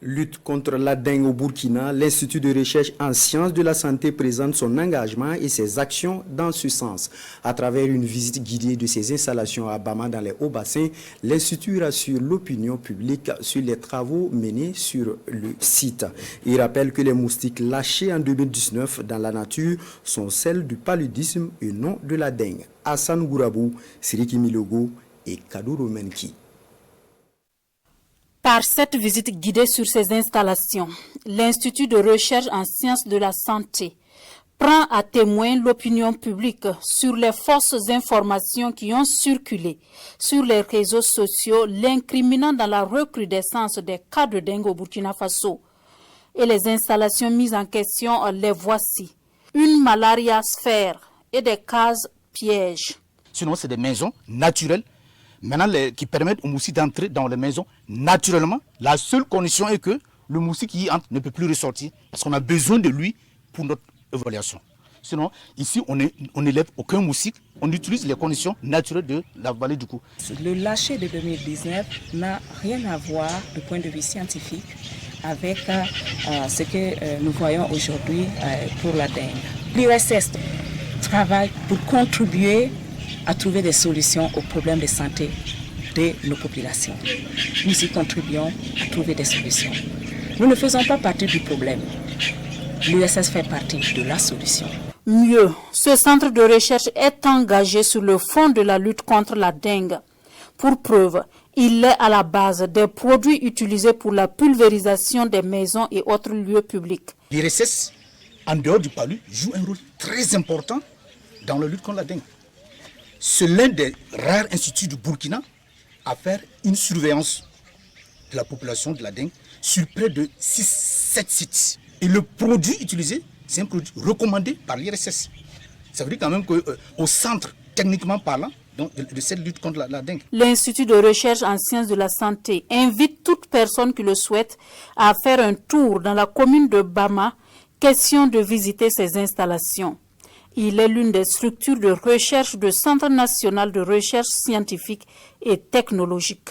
Lutte contre la dengue au Burkina, l'Institut de recherche en sciences de la santé présente son engagement et ses actions dans ce sens. À travers une visite guidée de ses installations à Bama dans les Hauts-Bassins, l'Institut rassure l'opinion publique sur les travaux menés sur le site. Il rappelle que les moustiques lâchés en 2019 dans la nature sont celles du paludisme et non de la dengue. Hassan Gourabou, Siriki Milogo et Kadouro Menki. Par cette visite guidée sur ces installations, l'Institut de recherche en sciences de la santé prend à témoin l'opinion publique sur les fausses informations qui ont circulé sur les réseaux sociaux, l'incriminant dans la recrudescence des cas de dengue au Burkina Faso. Et les installations mises en question, les voici. Une malaria sphère et des cases pièges. Sinon, c'est des maisons naturelles. Maintenant, qui permettent aux moustiques d'entrer dans les maisons naturellement. La seule condition est que le moustique qui y entre ne peut plus ressortir parce qu'on a besoin de lui pour notre évaluation. Sinon, ici, on n'élève aucun moustique. On utilise les conditions naturelles de la vallée du Cou. Le lâcher de 2019 n'a rien à voir du point de vue scientifique avec ce que nous voyons aujourd'hui pour la dengue. L'IRSS travaille pour contribuer à trouver des solutions aux problèmes de santé de nos populations. Nous y contribuons à trouver des solutions. Nous ne faisons pas partie du problème. L'IRSS fait partie de la solution. Mieux, ce centre de recherche est engagé sur le front de la lutte contre la dengue. Pour preuve, il est à la base des produits utilisés pour la pulvérisation des maisons et autres lieux publics. L'IRSS, en dehors du palu, joue un rôle très important dans la lutte contre la dengue. C'est l'un des rares instituts du Burkina à faire une surveillance de la population de la dengue sur près de 6-7 sites. Et le produit utilisé, c'est un produit recommandé par l'IRSS. Ça veut dire quand même qu'au centre, techniquement parlant, de cette lutte contre la dengue. L'Institut de recherche en sciences de la santé invite toute personne qui le souhaite à faire un tour dans la commune de Bama, question de visiter ces installations. Il est l'une des structures de recherche du Centre national de recherche scientifique et technologique.